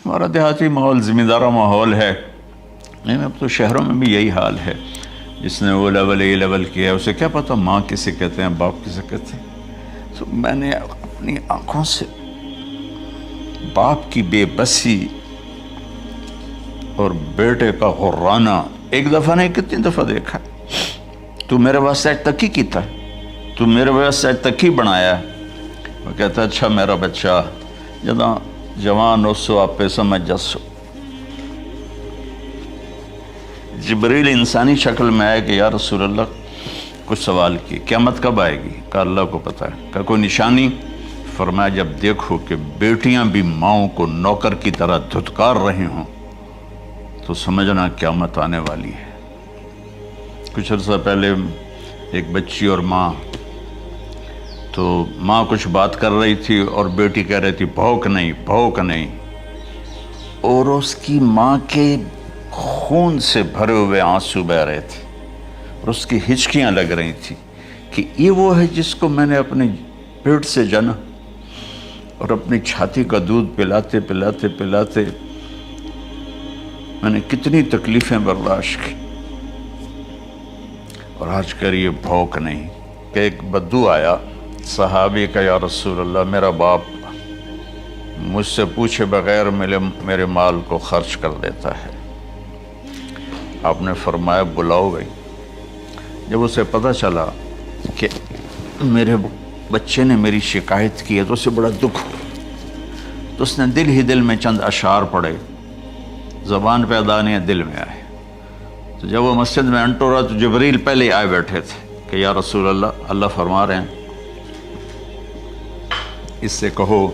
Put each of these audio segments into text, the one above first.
ہمارا دیہاتی ماحول زمیندارہ ماحول ہے. نہیں اب تو شہروں میں بھی یہی حال ہے. جس نے وہ لیول اے لیول کیا ہے اسے کیا پتہ ماں کسے کہتے ہیں باپ کسے کہتے ہیں. تو میں نے اپنی آنکھوں سے باپ کی بے بسی اور بیٹے کا غرانہ ایک دفعہ نہیں کتنی دفعہ دیکھا. تو میرے واسطے تکی کیتا ہے, تو میرے واسطے تکی بنایا. وہ کہتا ہے اچھا میرا بچہ جداں جوان ہو سو آپ پہ سمجھ جسو. جبریل انسانی شکل میں آئے کہ یا رسول اللہ کچھ سوال کیے, قیامت کب آئے گی؟ کہ اللہ کو پتہ ہے. کہ کوئی نشانی؟ فرمایا جب دیکھو کہ بیٹیاں بھی ماؤں کو نوکر کی طرح دھتکار رہے ہوں تو سمجھنا قیامت آنے والی ہے. کچھ عرصہ پہلے ایک بچی اور ماں, تو ماں کچھ بات کر رہی تھی اور بیٹی کہہ رہی تھی بھوک نہیں بھوک نہیں, اور اس کی ماں کے خون سے بھرے ہوئے آنسو بہہ رہے تھے اور اس کی ہچکیاں لگ رہی تھیں کہ یہ وہ ہے جس کو میں نے اپنے پیٹ سے جنا اور اپنی چھاتی کا دودھ پلاتے پلاتے پلاتے میں نے کتنی تکلیفیں برداشت کی, اور آج کر یہ بھوک نہیں. کہ ایک بدو آیا صحابی کا, یا رسول اللہ میرا باپ مجھ سے پوچھے بغیر میرے مال کو خرچ کر دیتا ہے. آپ نے فرمایا بلاؤ گئی. جب اسے پتہ چلا کہ میرے بچے نے میری شکایت کی ہے تو اسے بڑا دکھ ہوا. تو اس نے دل ہی دل میں چند اشعار پڑھے, زبان پہ ادا نہیں دل میں آئے. تو جب وہ مسجد میں انٹو رہا تو جبریل پہلے ہی آئے بیٹھے تھے کہ یا رسول اللہ اللہ فرما رہے ہیں اس سے کہو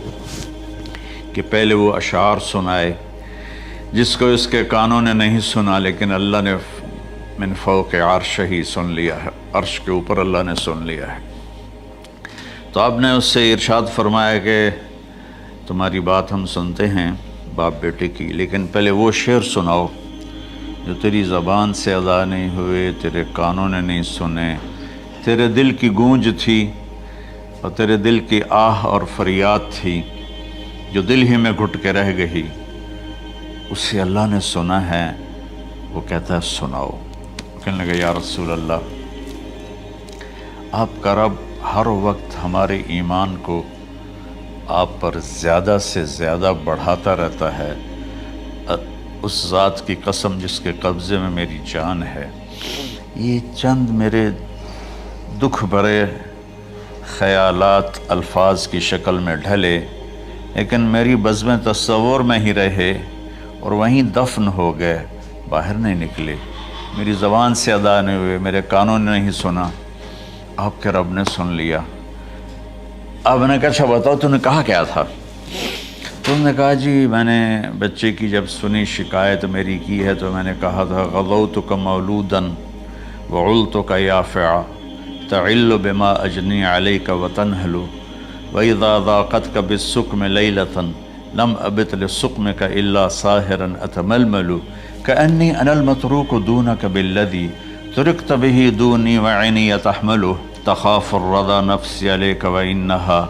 کہ پہلے وہ اشعار سنائے جس کو اس کے کانوں نے نہیں سنا لیکن اللہ نے من فوق عرش ہی سن لیا ہے, عرش کے اوپر اللہ نے سن لیا ہے. تو آپ نے اس سے ارشاد فرمایا کہ تمہاری بات ہم سنتے ہیں باپ بیٹے کی, لیکن پہلے وہ شعر سناؤ جو تیری زبان سے ادا نہیں ہوئے, تیرے کانوں نے نہیں سنے, تیرے دل کی گونج تھی اور تیرے دل کی آہ اور فریاد تھی جو دل ہی میں گھٹ کے رہ گئی, اسے اللہ نے سنا ہے. وہ کہتا ہے سناؤ. کہنے لگا یا رسول اللہ آپ کا رب ہر وقت ہمارے ایمان کو آپ پر زیادہ سے زیادہ بڑھاتا رہتا ہے, اس ذات کی قسم جس کے قبضے میں میری جان ہے. یہ چند میرے دکھ بھرے خیالات الفاظ کی شکل میں ڈھلے لیکن میری بزم تصور میں ہی رہے اور وہیں دفن ہو گئے, باہر نہیں نکلے, میری زبان سے ادا نہیں ہوئے, میرے کانوں نے نہیں سنا, آپ کے رب نے سن لیا. اب نے کہا اچھا بتاؤ تو نے کہا کیا تھا؟ تو انہوں نے کہا جی میں نے بچے کی جب سنی شکایت میری کی ہے تو میں نے کہا تھا غضوتک مولودا وعلتک یافعا تعل بما اجنی علیک وتنہل وَإِذَا ضَاقَتْكَ بِالسُّقْمِ لَيْلَةً لَمْ أَبِتْ لِلسُّقْمِكَ إِلَّا سَاهِرًا أَتَمَلْمَلُ كَأَنِّي أَنَا الْمَتْرُوكُ دُونَكَ بِالَّذِي تُرِكْتَ بِهِ دُونِي وَعِنِي يَتَحْمَلُهُ تَخَافُ الرَّضَى نَفْسِي عَلَيْكَ وَإِنَّهَا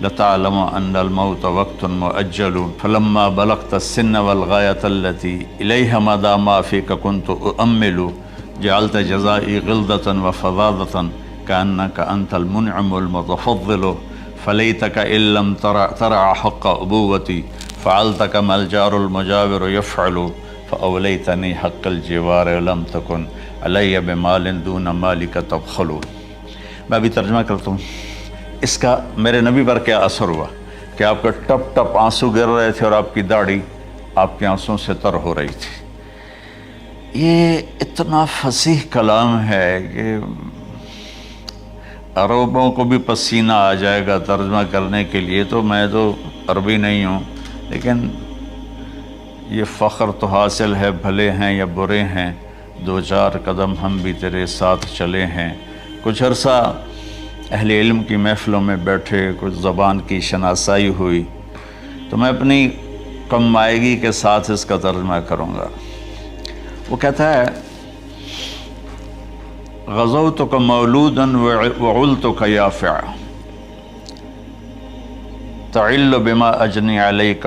لَتَعْلَمُ أَنَّ الْمَوْتَ وَقْتٌ مُؤَجَّلٌ فَلَمَّا بَلَغْتَ السِّنَّ وَالْغَايَةَ الَّتِي إِلَيْهَا مَدَى مَا فِيكَ كُنْتُ أُؤَمِّلُ جَعَلْتَ جَزَائِي غِلْظَةً وَفَظَاظَةً كَأَنَّكَ أَنْتَ الْمُنْعِمُ الْمُتَفَضِّلُ فَلَيْتَكَ إِن لَّمْ تَرَعْ حَقَّ أُبُوَّتِي فَعَلْتَ كَمَا الْجَارُ الْمُجَاوِرُ يَفْعَلُ فَأَوْلَيْتَنِي حَقَّ الْجِوَارِ وَلَمْ تَكُنْ عَلَيَّ بِمَالٍ دُونَ مَالِكَ تَبْخَلُ. میں ابھی ترجمہ کرتا ہوں. اس کا میرے نبی پر کیا اثر ہوا کہ آپ کے ٹپ ٹپ آنسو گر رہے تھے اور آپ کی داڑھی آپ کے آنسوں سے تر ہو رہی تھی. یہ اتنا فصیح کلام ہے کہ عربوں کو بھی پسینہ آ جائے گا ترجمہ کرنے کے لیے. تو میں تو عربی نہیں ہوں لیکن یہ فخر تو حاصل ہے, بھلے ہیں یا برے ہیں, 2-4 قدم ہم بھی تیرے ساتھ چلے ہیں. کچھ عرصہ اہل علم کی محفلوں میں بیٹھے, کچھ زبان کی شناسائی ہوئی, تو میں اپنی کم مائگی کے ساتھ اس کا ترجمہ کروں گا. وہ کہتا ہے غزوتک مولودا وعلتک یافعا تعل بما اجنی علیک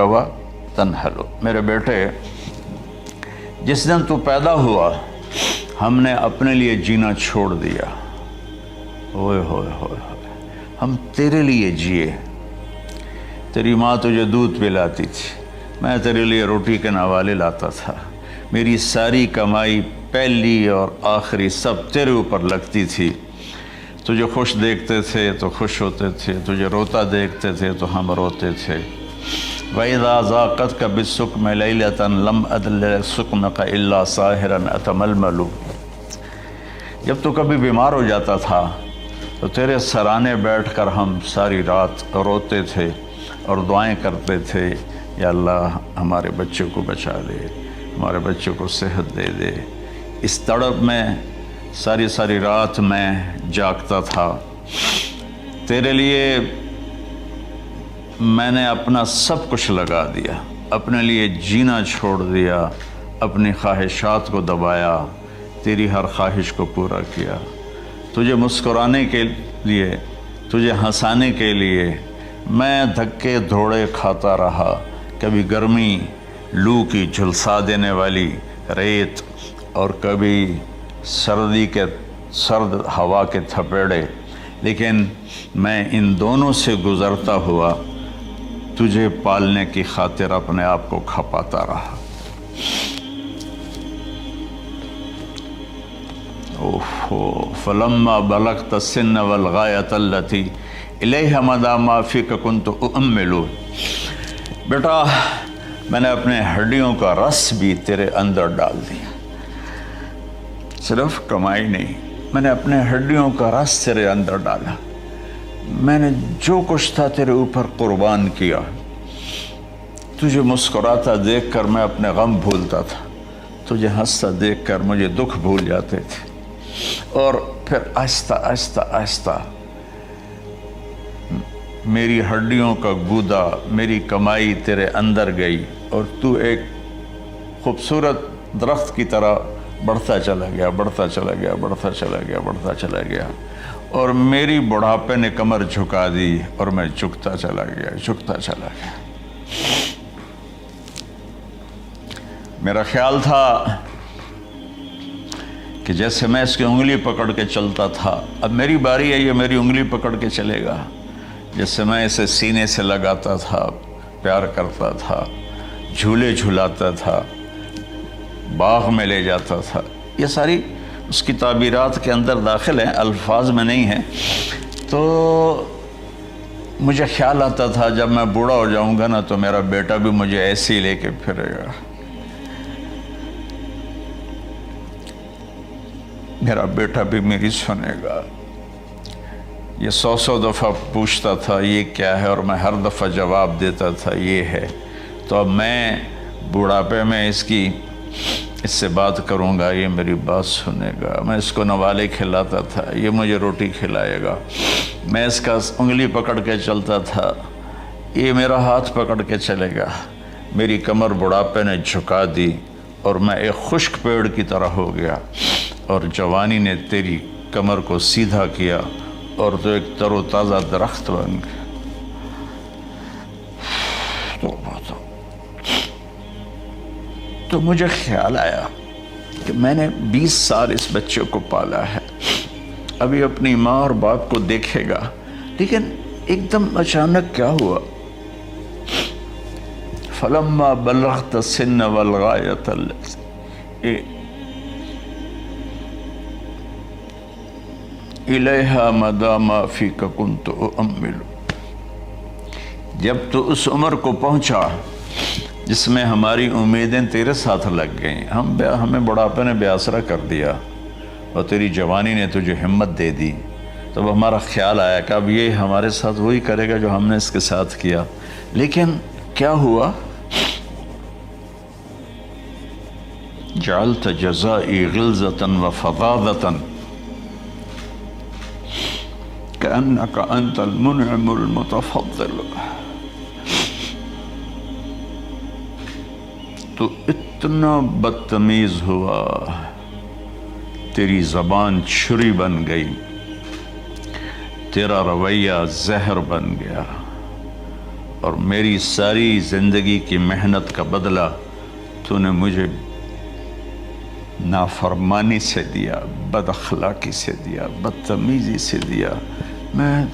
تنحل، میرے بیٹے جس دن تو پیدا ہوا ہم نے اپنے لیے جینا چھوڑ دیا، ہوئے ہوئے ہوئے ہوئے، ہم تیرے لیے جیے۔ تیری ماں تجھے دودھ پلاتی تھی، میں تیرے لیے روٹی کے نوالے لاتا تھا، میری ساری کمائی پہلی اور آخری سب تیرے اوپر لگتی تھی۔ تجھے خوش دیکھتے تھے تو خوش ہوتے تھے، تجھے روتا دیکھتے تھے تو ہم روتے تھے۔ وَإِذَا ذَاقَتْكَ بِالسُّقْمِ لَيْلَةً لَمْ أَدْلِ سُقْمَكَ إِلَّا سَاهِرًا أَتَمَلْمَلُ۔ جب تو کبھی بیمار ہو جاتا تھا تو تیرے سرانے بیٹھ کر ہم ساری رات روتے تھے اور دعائیں کرتے تھے، یا اللہ ہمارے بچے کو بچا دے، ہمارے بچے کو صحت دے دے۔ اس تڑپ میں ساری ساری رات میں جاگتا تھا، تیرے لیے میں نے اپنا سب کچھ لگا دیا، اپنے لیے جینا چھوڑ دیا، اپنی خواہشات کو دبایا، تیری ہر خواہش کو پورا کیا۔ تجھے مسکرانے کے لیے، تجھے ہنسانے کے لیے میں دھکے دھوڑے کھاتا رہا، کبھی گرمی لو کی جھلسا دینے والی ریت اور کبھی سردی کے سرد ہوا کے تھپیڑے، لیکن میں ان دونوں سے گزرتا ہوا تجھے پالنے کی خاطر اپنے آپ کو کھپاتا رہا۔ فلما بلغت السن والغایۃ التی الیہ مدی ما فیک کنت اؤمل۔ بیٹا میں نے اپنے ہڈیوں کا رس بھی تیرے اندر ڈال دیا، صرف کمائی نہیں، میں نے اپنے ہڈیوں کا رس تیرے اندر ڈالا، میں نے جو کچھ تھا تیرے اوپر قربان کیا۔ تجھے مسکراتا دیکھ کر میں اپنے غم بھولتا تھا، تجھے ہنستا دیکھ کر مجھے دکھ بھول جاتے تھے، اور پھر آہستہ آہستہ آہستہ میری ہڈیوں کا گودا، میری کمائی تیرے اندر گئی، اور تو ایک خوبصورت درخت کی طرح بڑھتا چلا گیا، بڑھتا چلا گیا، بڑھتا چلا گیا، بڑھتا چلا گیا، اور میری بڑھاپے نے کمر جھکا دی اور میں جھکتا چلا گیا، جھکتا چلا گیا۔ میرا خیال تھا کہ جیسے میں اس کی انگلی پکڑ کے چلتا تھا، اب میری باری ہے، یہ میری انگلی پکڑ کے چلے گا۔ جیسے میں اسے سینے سے لگاتا تھا، پیار کرتا تھا، جھولے جھلاتا تھا، باغ میں لے جاتا تھا، یہ ساری اس کی تعبیرات کے اندر داخل ہیں، الفاظ میں نہیں ہیں۔ تو مجھے خیال آتا تھا جب میں بوڑھا ہو جاؤں گا نا تو میرا بیٹا بھی مجھے ایسے ہی لے کے پھرے گا، میرا بیٹا بھی میری سنے گا۔ یہ 100 دفعہ پوچھتا تھا یہ کیا ہے، اور میں ہر دفعہ جواب دیتا تھا یہ ہے۔ تو اب میں بوڑھاپے میں اس سے بات کروں گا، یہ میری بات سنے گا۔ میں اس کو نوالے کھلاتا تھا، یہ مجھے روٹی کھلائے گا۔ میں اس کا انگلی پکڑ کے چلتا تھا، یہ میرا ہاتھ پکڑ کے چلے گا۔ میری کمر بڑھاپے نے جھکا دی اور میں ایک خشک پیڑ کی طرح ہو گیا، اور جوانی نے تیری کمر کو سیدھا کیا اور تو ایک تر و تازہ درخت بن گیا۔ تو مجھے خیال آیا کہ میں نے 20 سال اس بچے کو پالا ہے، ابھی اپنی ماں اور باپ کو دیکھے گا، لیکن ایک دم اچانک کیا ہوا؟ فلما بلغت السن والغایۃ التی الیہا مدی ما فیک کنت اؤمل۔ جب تو اس عمر کو پہنچا جس میں ہماری امیدیں تیرے ساتھ لگ گئیں، ہمیں بڑھاپے نے بے آسرا کر دیا اور تیری جوانی نے تجھے ہمت دے دی، تب ہمارا خیال آیا کہ اب یہ ہمارے ساتھ وہی کرے گا جو ہم نے اس کے ساتھ کیا۔ لیکن کیا ہوا؟ جعلت جزائی غلظۃ وفظاظۃ کأنک انت المنعم المتفضل۔ تو اتنا بدتمیز ہوا، تیری زبان چھری بن گئی، تیرا رویہ زہر بن گیا، اور میری ساری زندگی کی محنت کا بدلہ تو نے مجھے نافرمانی سے دیا، بد اخلاقی سے دیا، بدتمیزی سے دیا۔ میں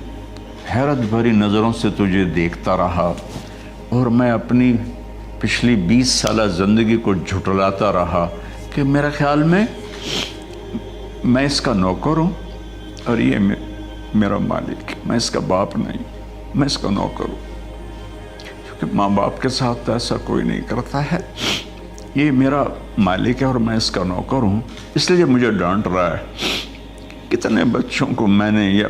حیرت بھری نظروں سے تجھے دیکھتا رہا اور میں اپنی پچھلی 20 سالہ زندگی کو جھٹلاتا رہا کہ میرے خیال میں اس کا نوکر ہوں اور یہ میرا مالک، میں اس کا باپ نہیں، میں اس کا نوکر ہوں، کیونکہ ماں باپ کے ساتھ ایسا کوئی نہیں کرتا ہے، یہ میرا مالک ہے اور میں اس کا نوکر ہوں، اس لیے مجھے ڈانٹ رہا ہے۔ کتنے بچوں کو میں نے یہ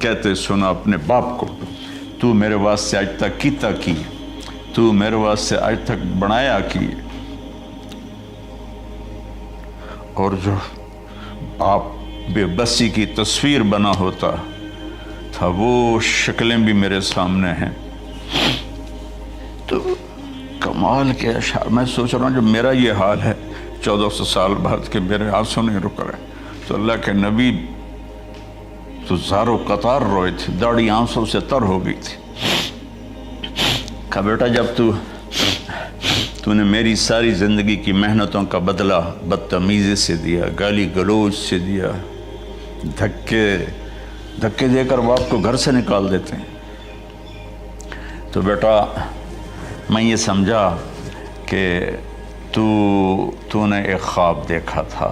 کہتے سنا اپنے باپ کو، تو میرے واسطے آج تک کیتا کی، تو میرے واسطے آج تک بنایا کی، اور جو باپ بے بسی کی تصویر بنا ہوتا تھا وہ شکلیں بھی میرے سامنے ہیں۔ تو کمال کے اشعار، میں سوچ رہا ہوں جو میرا یہ حال ہے 1400 سال بعد کہ میرے آنسو نہیں رک رہے، تو اللہ کے نبی تو زارو قطار روئے تھے، داڑھی آنسوں سے تر ہو گئی تھی۔ کہا بیٹا جب تو نے میری ساری زندگی کی محنتوں کا بدلہ بدتمیزی سے دیا، گالی گلوچ سے دیا، دھکے دے کر باپ کو گھر سے نکال دیتے ہیں، تو بیٹا میں یہ سمجھا کہ تو نے ایک خواب دیکھا تھا،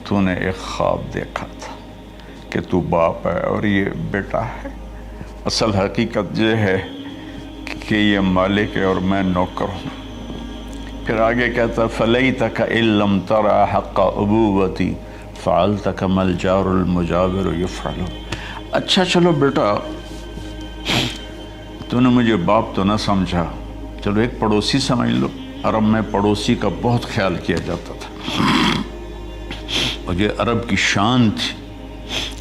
تو نے ایک خواب دیکھا تھا کہ تو باپ ہے اور یہ بیٹا ہے۔ اصل حقیقت یہ ہے کہ یہ مالک ہے اور میں نوکر ہوں۔ پھر آگے کہتا فَلَيْتَكَ إِن لَّمْ تَرَ حَقَّ أُبُوَّتِي فَعَلْتَكَ مَا الْجَارُ الْمُجَاوِرُ يَفْعَلُ۔ اچھا چلو بیٹا، تو نے مجھے باپ تو نہ سمجھا، چلو ایک پڑوسی سمجھ لو۔ عرب میں پڑوسی کا بہت خیال کیا جاتا تھا، اور یہ عرب کی شان تھی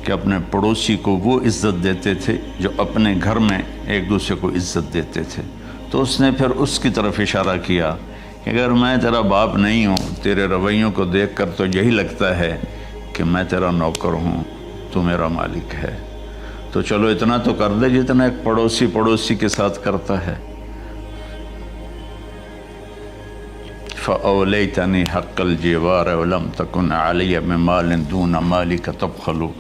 کہ اپنے پڑوسی کو وہ عزت دیتے تھے جو اپنے گھر میں ایک دوسرے کو عزت دیتے تھے۔ تو اس نے پھر اس کی طرف اشارہ کیا کہ اگر میں تیرا باپ نہیں ہوں، تیرے رویوں کو دیکھ کر تو یہی لگتا ہے کہ میں تیرا نوکر ہوں، تو میرا مالک ہے، تو چلو اتنا تو کر دے جتنا ایک پڑوسی کے ساتھ کرتا ہے۔ فَأَوْلَيْتَنِي حَقَّ الْجِوَارِ وَلَمْ تَكُنْ عَلَيَّ مِنْ دُونَ مَالِكَ تَبْخَلُ۔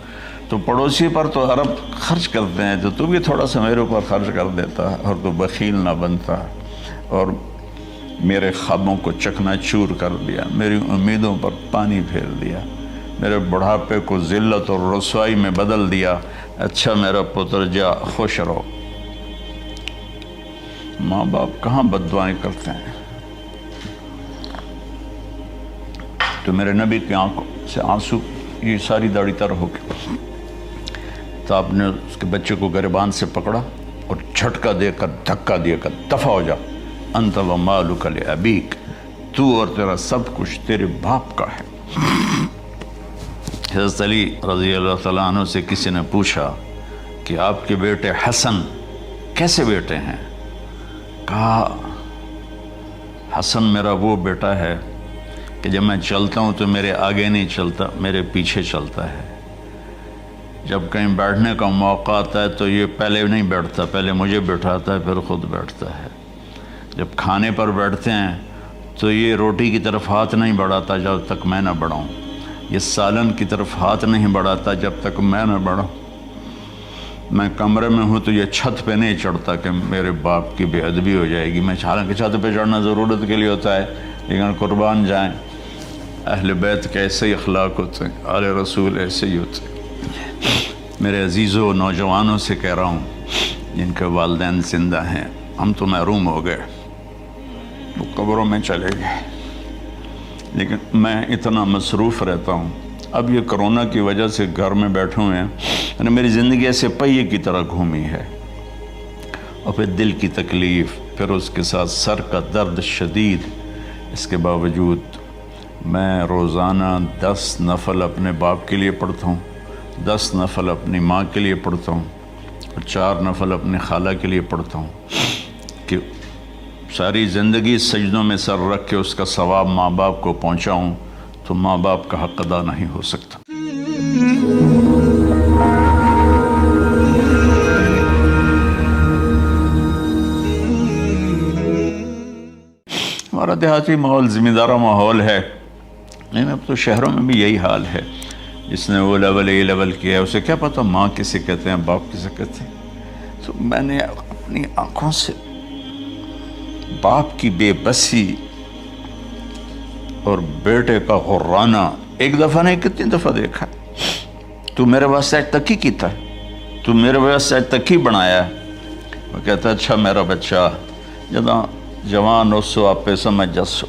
تو پڑوسی پر تو عرب خرچ کرتے ہیں، تو بھی تھوڑا سا میرے اوپر خرچ کر دیتا اور تو بخیل نہ بنتا، اور میرے خوابوں کو چکنا چور کر دیا، میری امیدوں پر پانی پھیر دیا، میرے بڑھاپے کو ذلت اور رسوائی میں بدل دیا۔ اچھا میرا پتر جا خوش رہو۔ ماں باپ کہاں بد دعائیں کرتے ہیں؟ تو میرے نبی کی آنکھوں سے آنسو، یہ ساری داڑھی تر ہو گئی، تو آپ نے اس کے بچے کو گریبان سے پکڑا اور جھٹکا دے کر دھکا دے کر دفع ہو جا، انت و مالک لابیک، تو اور تیرا سب کچھ تیرے باپ کا ہے۔ حضرت علی رضی اللہ تعالیٰ عنہ سے کسی نے پوچھا کہ آپ کے بیٹے حسن کیسے بیٹے ہیں؟ کہا حسن میرا وہ بیٹا ہے کہ جب میں چلتا ہوں تو میرے آگے نہیں چلتا، میرے پیچھے چلتا ہے، جب کہیں بیٹھنے کا موقع آتا ہے تو یہ پہلے نہیں بیٹھتا، پہلے مجھے بٹھاتا ہے پھر خود بیٹھتا ہے، جب کھانے پر بیٹھتے ہیں تو یہ روٹی کی طرف ہاتھ نہیں بڑھاتا جب تک میں نہ بڑھاؤں، یہ سالن کی طرف ہاتھ نہیں بڑھاتا جب تک میں نہ بڑھاؤں، میں کمرے میں ہوں تو یہ چھت پہ نہیں چڑھتا کہ میرے باپ کی بے ادبی ہو جائے گی، میں حالانکہ چھت پہ چڑھنا ضرورت کے لیے ہوتا ہے، لیکن قربان جائیں اہل بیت کے ایسے ہی اخلاق ہوتے ہیں، آل رسول ایسے ہی ہوتے ہیں۔ میرے عزیزوں نوجوانوں سے کہہ رہا ہوں جن کے والدین زندہ ہیں، ہم تو محروم ہو گئے، وہ قبروں میں چلے گئے، لیکن میں اتنا مصروف رہتا ہوں، اب یہ کرونا کی وجہ سے گھر میں بیٹھے ہوئے ہیں، یعنی میری زندگی ایسے پہیے کی طرح گھومی ہے، اور پھر دل کی تکلیف، پھر اس کے ساتھ سر کا درد شدید، اس کے باوجود میں روزانہ 10 نفل اپنے باپ کے لیے پڑھتا ہوں، 10 نفل اپنی ماں کے لیے پڑھتا ہوں، اور 4 نفل اپنی خالہ کے لیے پڑھتا ہوں کہ ساری زندگی سجدوں میں سر رکھ کے اس کا ثواب ماں باپ کو پہنچاؤں، تو ماں باپ کا حق ادا نہیں ہو سکتا۔ ہمارا دیہاتی ماحول ذمہ دارہ ماحول ہے، نہیں اب تو شہروں میں بھی یہی حال ہے۔ جس نے وہ لیول اے لیول کیا ہے اسے کیا پتہ ماں کسے کہتے ہیں، باپ کسے کہتے ہیں۔ تو میں نے اپنی آنکھوں سے باپ کی بے بسی اور بیٹے کا غرانہ ایک دفعہ نہیں کتنی دفعہ دیکھا۔ تو میرے واسطے آج تک ہی کیتا ہے، تو میرے واسطے آج تک ہی بنایا ہے۔ وہ کہتا ہے اچھا میرا بچہ جداں جوان ہو سو آپ پہ سمجھ جسو۔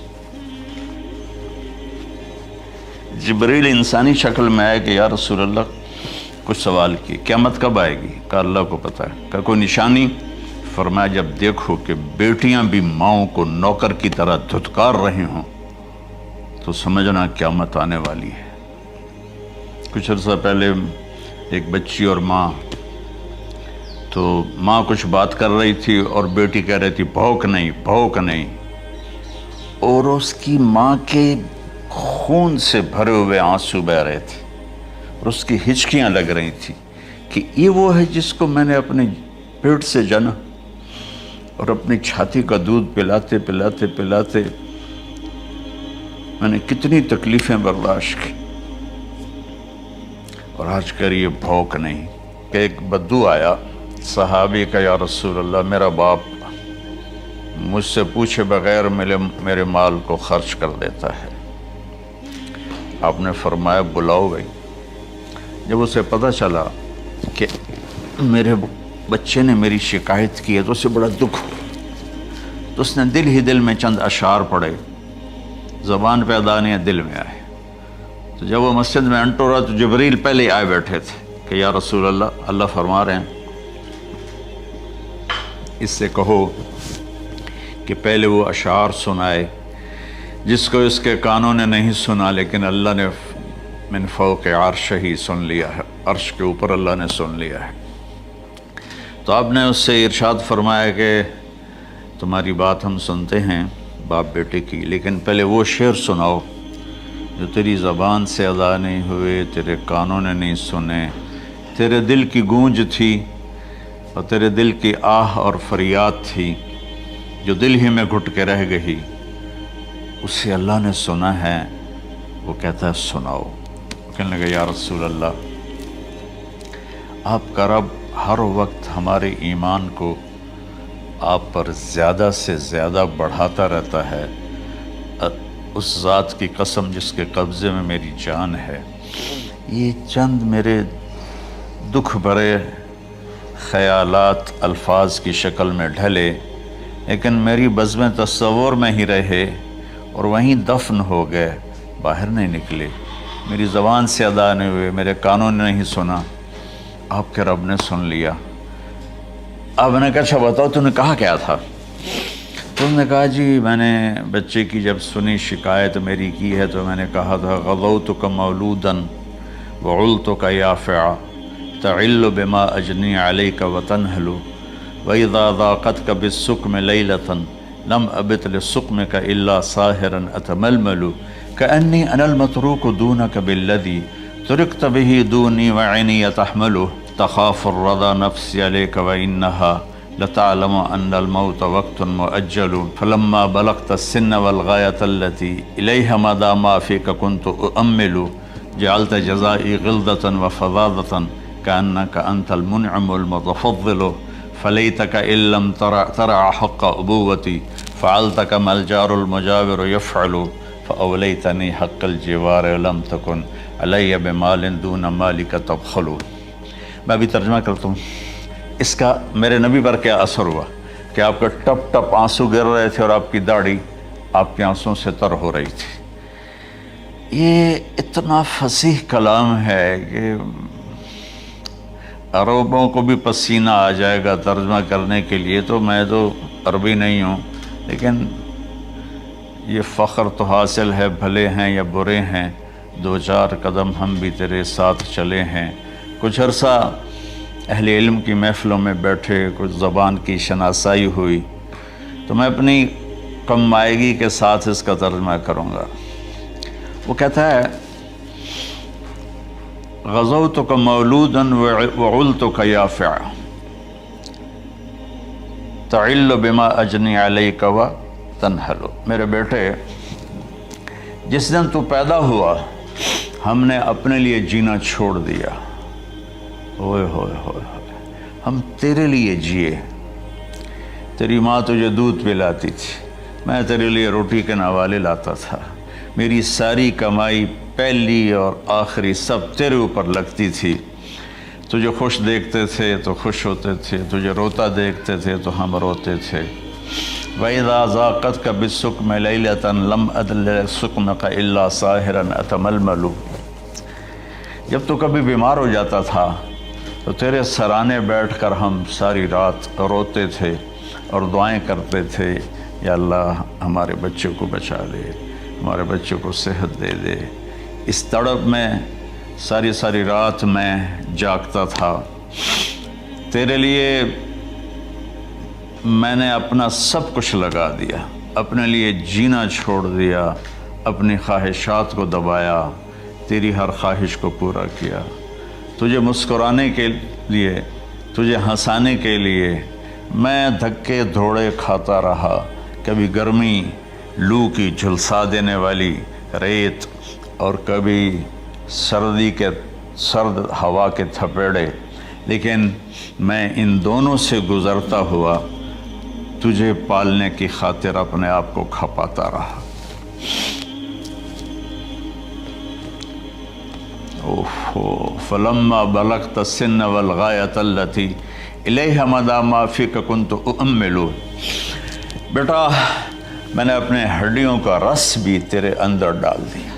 جبریل انسانی شکل میں آئے کہ یا رسول اللہ کچھ سوال کی، قیامت کب آئے گی؟ کہا اللہ کو پتہ ہے۔ کہا کوئی نشانی؟ فرمایا جب دیکھو کہ بیٹیاں بھی ماؤں کو نوکر کی طرح دھتکار رہی ہوں تو سمجھنا قیامت آنے والی ہے۔ کچھ عرصہ پہلے ایک بچی اور ماں، تو ماں کچھ بات کر رہی تھی اور بیٹی کہہ رہی تھی بھوک نہیں بھوک نہیں، اور اس کی ماں کے خون سے بھرے ہوئے آنسو بہہ رہے تھے اور اس کی ہچکیاں لگ رہی تھی کہ یہ وہ ہے جس کو میں نے اپنے پیٹ سے جنا اور اپنی چھاتی کا دودھ پلاتے پلاتے پلاتے میں نے کتنی تکلیفیں برداشت کی، اور آج کر یہ بھوک نہیں۔ کہ ایک بدو آیا صحابی کا، یا رسول اللہ میرا باپ مجھ سے پوچھے بغیر میرے مال کو خرچ کر دیتا ہے۔ آپ نے فرمایا بلاؤ گئی۔ جب اسے پتہ چلا کہ میرے بچے نے میری شکایت کی ہے تو اسے بڑا دکھ ہوا، تو اس نے دل ہی دل میں چند اشعار پڑھے، زبان پہ ادا نہیں دل میں آئے۔ تو جب وہ مسجد میں انٹر رہا تو جبریل پہلے آئے بیٹھے تھے کہ یا رسول اللہ فرما رہے ہیں اس سے کہو کہ پہلے وہ اشعار سنائے جس کو اس کے کانوں نے نہیں سنا، لیکن اللہ نے من فوق عرش ہی سن لیا ہے، عرش کے اوپر اللہ نے سن لیا ہے۔ تو آپ نے اس سے ارشاد فرمایا کہ تمہاری بات ہم سنتے ہیں باپ بیٹے کی، لیکن پہلے وہ شعر سناؤ جو تیری زبان سے ادا نہیں ہوئے، تیرے کانوں نے نہیں سنے، تیرے دل کی گونج تھی اور تیرے دل کی آہ اور فریاد تھی جو دل ہی میں گھٹ کے رہ گئی، اسے اللہ نے سنا ہے۔ وہ کہتا ہے سناؤ۔ کہنے لگا یا رسول اللہ آپ کا رب ہر وقت ہمارے ایمان کو آپ پر زیادہ سے زیادہ بڑھاتا رہتا ہے، اس ذات کی قسم جس کے قبضے میں میری جان ہے۔ یہ چند میرے دکھ بھرے خیالات الفاظ کی شکل میں ڈھلے، لیکن میری بزم تصور میں ہی رہے اور وہیں دفن ہو گئے، باہر نہیں نکلے، میری زبان سے ادا نہیں ہوئے، میرے کانوں نے نہیں سنا، آپ کے رب نے سن لیا۔ آپ نے کہا اچھا بتاؤ تو نے کہا کیا تھا؟ تو انہوں نے کہا جی میں نے بچے کی جب سنی شکایت میری کی ہے تو میں نے کہا تھا غضوتک مولودا وعلتک یافعا تعل بما اجنی علیک وتنہل وَإِذَا ضَاقَتْكَ بِالسُّقْمِ لَيْلَةً لَمْ أَبِتْ لِلسُّقْمِكَ إِلَّا صَاهِرًا أَتَمَلْمَلُ كَأَنِّي أَنَا الْمَتْرُوكُ دُونَكَ بِالَّذِي تُرِكْتَ بِهِ دُونِي وَعِنِي تَحْمَلُهُ تَخَافُ الرَّضَى نَفْسِي عَلَيْكَ وَإِنَّهَا لَتَعْلَمُ أَنَّ الْمَوْتَ وَقْتٌ مُؤَجَّلٌ فَلَمَّا بَلَغْتَ السِّنَّ وَالْغَايَةَ الَّتِي إِلَيْهَا مَدَى مَا فِيكَ كُنْتُ أُؤَمِّلُ جَعَلْتَ جَزَائِي غِلْظَةً وَفَظَاظَةً كَأَنَّكَ أَنْتَ الْمُنْعِمُ الْمُتَفَضِّلُ فَلَيْتَكَ إِن لَّمْ تَرَعَ حَقَّ أُبُوَّتِي فَعَلْتَ كَمَا الْجَارُ الْمُجَاوِرُ يَفْعَلُ فَأَوْلَيْتَنِي حَقَّ الْجِوَارِ وَلَمْ تَكُنْ عَلَيَّ بِمَالٍ دُونَ مَالِكَ تَبْخَلُ۔ میں بھی ترجمہ کرتا ہوں۔ اس کا میرے نبی پر کیا اثر ہوا کہ آپ کا ٹپ ٹپ آنسو گر رہے تھے اور آپ کی داڑھی آپ کے آنسوں سے تر ہو رہی تھی۔ یہ اتنا فصیح کلام ہے کہ عربوں کو بھی پسینہ آ جائے گا ترجمہ کرنے کے لیے، تو میں تو عربی نہیں ہوں، لیکن یہ فخر تو حاصل ہے، بھلے ہیں یا برے ہیں دو چار قدم ہم بھی تیرے ساتھ چلے ہیں۔ کچھ عرصہ اہل علم کی محفلوں میں بیٹھے، کچھ زبان کی شناسائی ہوئی، تو میں اپنی کم مائگی کے ساتھ اس کا ترجمہ کروں گا۔ وہ کہتا ہے غزوتک مولودا وعلتک یافعا تعل بما اجنی علیک وتنہل تنحل، میرے بیٹے جس دن تو پیدا ہوا ہم نے اپنے لیے جینا چھوڑ دیا، ہوئے ہوئے ہوئے ہوئے، ہم تیرے لیے جیے۔ تیری ماں تجھے دودھ پلاتی تھی، میں تیرے لیے روٹی کے نوالے لاتا تھا، میری ساری کمائی پہلی اور آخری سب تیرے اوپر لگتی تھی۔ تجھے خوش دیکھتے تھے تو خوش ہوتے تھے، تجھے روتا دیکھتے تھے تو ہم روتے تھے۔ وَإِذَا ذَاقَتْكَ بِالسُّقْمِ لَيْلَةً لَمْ أَدْلِ سُقْمَكَ إِلَّا سَاهِرًا أَتَمَلْمَلُ، جب تو کبھی بیمار ہو جاتا تھا تو تیرے سرانے بیٹھ کر ہم ساری رات روتے تھے اور دعائیں کرتے تھے، یا اللہ ہمارے بچوں کو بچا لے، ہمارے بچوں کو صحت دے دے۔ اس تڑپ میں ساری رات میں جاگتا تھا، تیرے لیے میں نے اپنا سب کچھ لگا دیا، اپنے لیے جینا چھوڑ دیا، اپنی خواہشات کو دبایا، تیری ہر خواہش کو پورا کیا، تجھے مسکرانے کے لیے، تجھے ہنسانے کے لیے میں دھکے دھوڑے کھاتا رہا، کبھی گرمی لو کی جھلسا دینے والی ریت اور کبھی سردی کے سرد ہوا کے تھپیڑے، لیکن میں ان دونوں سے گزرتا ہوا تجھے پالنے کی خاطر اپنے آپ کو کھپاتا رہا۔ فلما بلغت السن والغایۃ التی الیہ مدی ما فیک کنت اؤمل، بیٹا میں نے اپنے ہڈیوں کا رس بھی تیرے اندر ڈال دیا،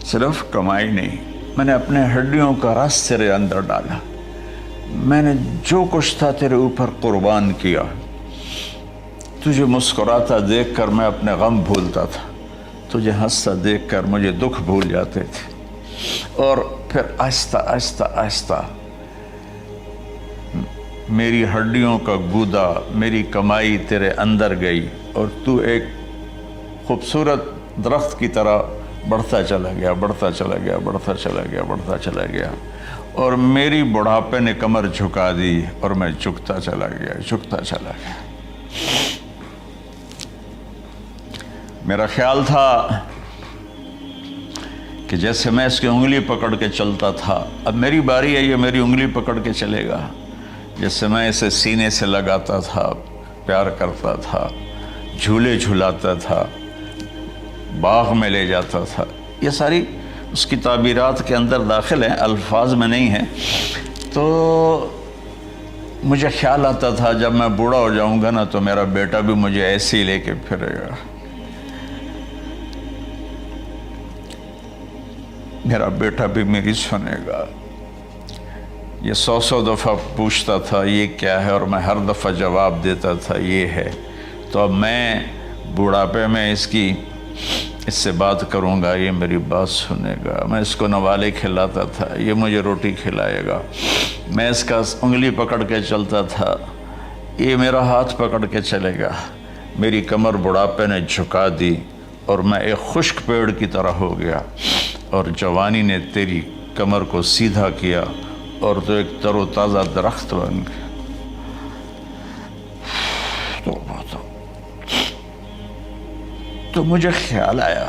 صرف کمائی نہیں، میں نے اپنے ہڈیوں کا رس تیرے اندر ڈالا، میں نے جو کچھ تھا تیرے اوپر قربان کیا۔ تجھے مسکراتا دیکھ کر میں اپنے غم بھولتا تھا، تجھے ہنستا دیکھ کر مجھے دکھ بھول جاتے تھے، اور پھر آہستہ آہستہ آہستہ میری ہڈیوں کا گودا، میری کمائی تیرے اندر گئی، اور تو ایک خوبصورت درخت کی طرح بڑھتا چلا گیا، بڑھتا چلا گیا، بڑھتا چلا گیا، بڑھتا چلا گیا، اور میری بڑھاپے نے کمر جھکا دی اور میں جھکتا چلا گیا، جھکتا چلا گیا۔ میرا خیال تھا کہ جیسے میں اس کی انگلی پکڑ کے چلتا تھا، اب میری باری ہے، یہ میری انگلی پکڑ کے چلے گا، جیسے میں اسے سینے سے لگاتا تھا، پیار کرتا تھا، جھولے جھلاتا تھا، باغ میں لے جاتا تھا، یہ ساری اس کی تعبیرات کے اندر داخل ہیں، الفاظ میں نہیں ہیں۔ تو مجھے خیال آتا تھا جب میں بوڑھا ہو جاؤں گا نا تو میرا بیٹا بھی مجھے ایسے ہی لے کے پھرے گا، میرا بیٹا بھی میری سنے گا۔ یہ 100 دفعہ پوچھتا تھا یہ کیا ہے، اور میں ہر دفعہ جواب دیتا تھا یہ ہے۔ تو اب میں بوڑھاپے میں اس سے بات کروں گا، یہ میری بات سنے گا، میں اس کو نوالے کھلاتا تھا، یہ مجھے روٹی کھلائے گا، میں اس کا انگلی پکڑ کے چلتا تھا، یہ میرا ہاتھ پکڑ کے چلے گا۔ میری کمر بڑھاپے نے جھکا دی اور میں ایک خشک پیڑ کی طرح ہو گیا، اور جوانی نے تیری کمر کو سیدھا کیا اور تو ایک تر و تازہ درخت بن گیا۔ تو مجھے خیال آیا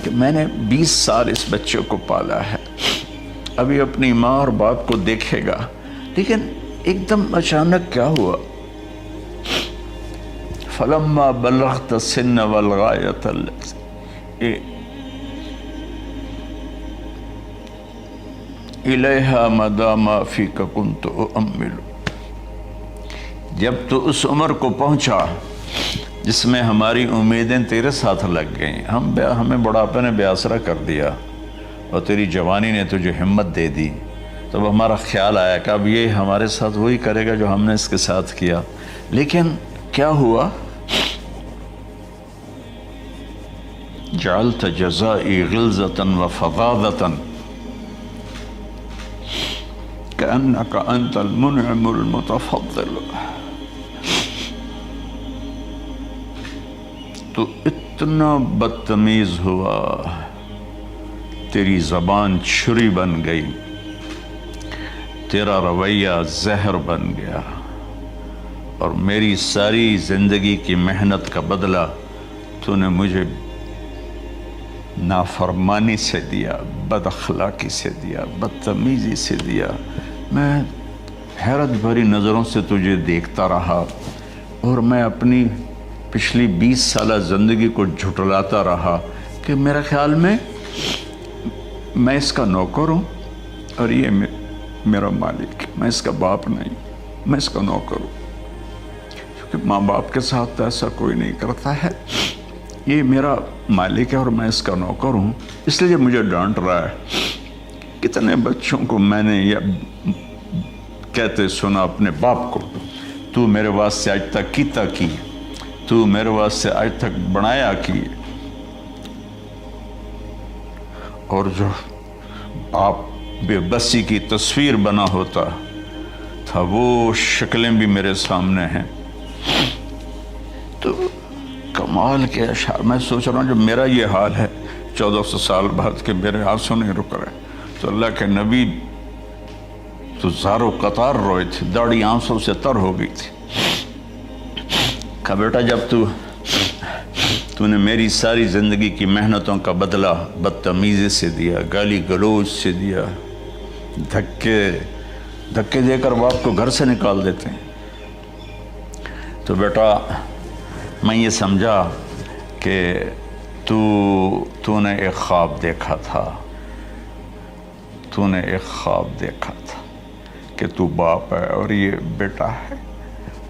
کہ میں نے 20 سال اس بچے کو پالا ہے، ابھی اپنی ماں اور باپ کو دیکھے گا، لیکن ایک دم اچانک کیا ہوا؟ فلما بلغت السن والغایۃ التی الیہا مدی ما فیک کنت اؤمل، جب تو اس عمر کو پہنچا جس میں ہماری امیدیں تیرے ساتھ لگ گئیں، ہمیں بڑھاپے نے بے آسرا کر دیا اور تیری جوانی نے تجھے ہمت دے دی، تب ہمارا خیال آیا کہ اب یہ ہمارے ساتھ وہی کرے گا جو ہم نے اس کے ساتھ کیا۔ لیکن کیا ہوا؟ جعلت جزائی غلظۃ وفظاظۃ کأنک انت المنعم المتفضل، تو اتنا بدتمیز ہوا، تیری زبان چھری بن گئی، تیرا رویہ زہر بن گیا، اور میری ساری زندگی کی محنت کا بدلہ تو نے مجھے نافرمانی سے دیا، بد اخلاقی سے دیا، بدتمیزی سے دیا۔ میں حیرت بھری نظروں سے تجھے دیکھتا رہا اور میں اپنی پچھلی 20 سالہ زندگی کو جھٹلاتا رہا کہ میرے خیال میں اس کا نوکر ہوں اور یہ میرا مالک، میں اس کا باپ نہیں، میں اس کا نوکر ہوں، کیونکہ ماں باپ کے ساتھ ایسا کوئی نہیں کرتا ہے، یہ میرا مالک ہے اور میں اس کا نوکر ہوں، اس لیے مجھے ڈانٹ رہا ہے۔ کتنے بچوں کو میں نے یہ کہتے سنا اپنے باپ کو، تو میرے واسطے آج تک کیتا کی، تو میرے واسطے آج تک بنایا کی، اور جو آپ بے بسی کی تصویر بنا ہوتا تھا وہ شکلیں بھی میرے سامنے ہیں۔ تو کمال کے اشعار میں سوچ رہا ہوں، جو میرا یہ حال ہے 1400 سال بعد کہ میرے آنسو نہیں رک رہے، تو اللہ کے نبی تو زارو قطار روئے تھے، داڑھی آنسوں سے تر ہو گئی تھی۔ کہا بیٹا جب تو نے میری ساری زندگی کی محنتوں کا بدلہ بدتمیزی سے دیا، گالی گلوچ سے دیا، دھکے دے کر باپ کو گھر سے نکال دیتے ہیں، تو بیٹا میں یہ سمجھا کہ تو نے ایک خواب دیکھا تھا، تو نے ایک خواب دیکھا تھا کہ تو باپ ہے اور یہ بیٹا ہے۔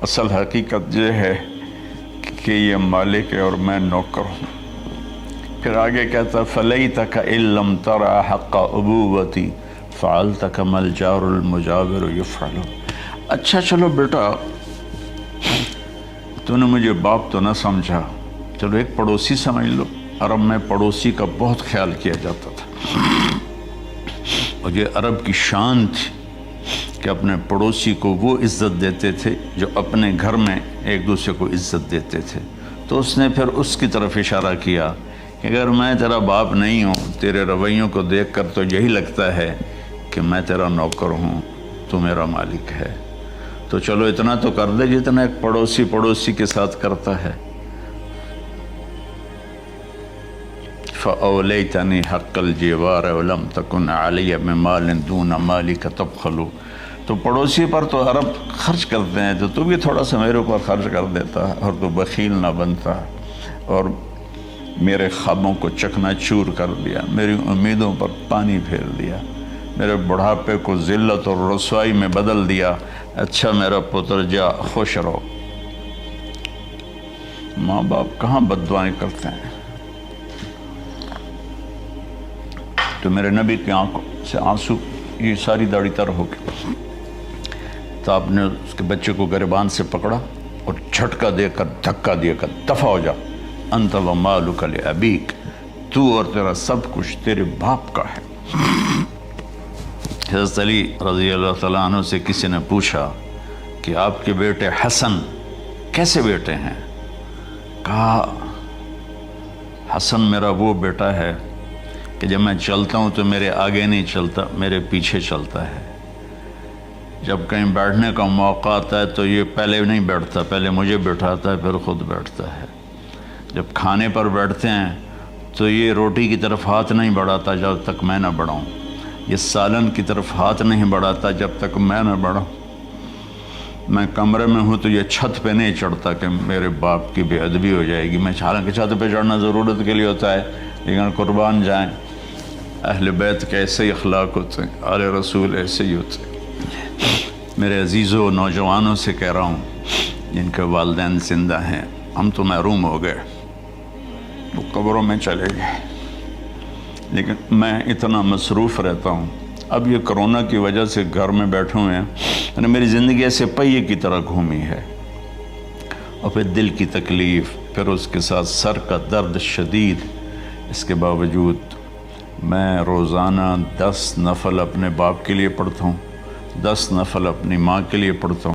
اصل حقیقت یہ ہے کہ یہ مالک ہے اور میں نوکر ہوں۔ پھر آگے کہتا فَلَيْتَكَ إِن لَّمْ تَرَ حَقَّ أُبُوَّتِي فَعَلْتَ كَمَا الْجَارُ الْمُجَاوِرُ يَفْعَلُ۔ اچھا چلو بیٹا، تو نے مجھے باپ تو نہ سمجھا، چلو ایک پڑوسی سمجھ لو۔ عرب میں پڑوسی کا بہت خیال کیا جاتا تھا، اور یہ عرب کی شان تھی کہ اپنے پڑوسی کو وہ عزت دیتے تھے جو اپنے گھر میں ایک دوسرے کو عزت دیتے تھے۔ تو اس نے پھر اس کی طرف اشارہ کیا کہ اگر میں تیرا باپ نہیں ہوں، تیرے رویوں کو دیکھ کر تو یہی لگتا ہے کہ میں تیرا نوکر ہوں، تو میرا مالک ہے، تو چلو اتنا تو کر دے جتنا ایک پڑوسی کے ساتھ کرتا ہے۔ فَأَوْلَيْتَنِي حَقَّ الْجِوَارِ وَلَمْ تَكُنْ عَلَيَّ بِمَالٍ دُونَ مَالِكَ تَبْخَلُ۔ تو پڑوسی پر تو عرب خرچ کرتے ہیں، تو بھی تھوڑا سا میرے اوپر خرچ کر دیتا اور تو بخیل نہ بنتا، اور میرے خوابوں کو چکنا چور کر دیا، میری امیدوں پر پانی پھیر دیا، میرے بڑھاپے کو ذلت اور رسوائی میں بدل دیا۔ اچھا میرا پتر جا خوش رہو۔ ماں باپ کہاں بد دعائیں کرتے ہیں؟ تو میرے نبی کی آنکھوں سے آنسو، یہ ساری داڑھی تر ہو گئی، تو آپ نے اس کے بچے کو گریبان سے پکڑا اور جھٹکا دے کر دھکا دے کر دفع ہو جا، انت ومالک لابیک، تو اور تیرا سب کچھ تیرے باپ کا ہے۔ حضرت علی رضی اللہ تعالیٰ عنہ سے کسی نے پوچھا کہ آپ کے بیٹے حسن کیسے بیٹے ہیں؟ کہا حسن میرا وہ بیٹا ہے کہ جب میں چلتا ہوں تو میرے آگے نہیں چلتا، میرے پیچھے چلتا ہے۔ جب کہیں بیٹھنے کا موقع آتا ہے تو یہ پہلے نہیں بیٹھتا، پہلے مجھے بٹھاتا ہے پھر خود بیٹھتا ہے۔ جب کھانے پر بیٹھتے ہیں تو یہ روٹی کی طرف ہاتھ نہیں بڑھاتا جب تک میں نہ بڑھاؤں، یہ سالن کی طرف ہاتھ نہیں بڑھاتا جب تک میں نہ بڑھاؤں۔ میں کمرے میں ہوں تو یہ چھت پہ نہیں چڑھتا کہ میرے باپ کی بے ادبی ہو جائے گی۔ میں حالانکہ چھت پہ چڑھنا ضرورت کے لیے ہوتا ہے، لیکن قربان جائیں اہل بیت کے ایسے ہی اخلاق ہوتے ہیں، آل رسول ایسے ہی ہوتے ہیں۔ میرے عزیزوں نوجوانوں سے کہہ رہا ہوں جن کے والدین زندہ ہیں، ہم تو محروم ہو گئے، وہ قبروں میں چلے گئے، لیکن میں اتنا مصروف رہتا ہوں۔ اب یہ کرونا کی وجہ سے گھر میں بیٹھے ہوئے ہیں، یعنی میری زندگی ایسے پہیے کی طرح گھومی ہے، اور پھر دل کی تکلیف، پھر اس کے ساتھ سر کا درد شدید۔ اس کے باوجود میں روزانہ 10 نفل اپنے باپ کے لیے پڑھتا ہوں، 10 نفل اپنی ماں کے لیے پڑھتا ہوں۔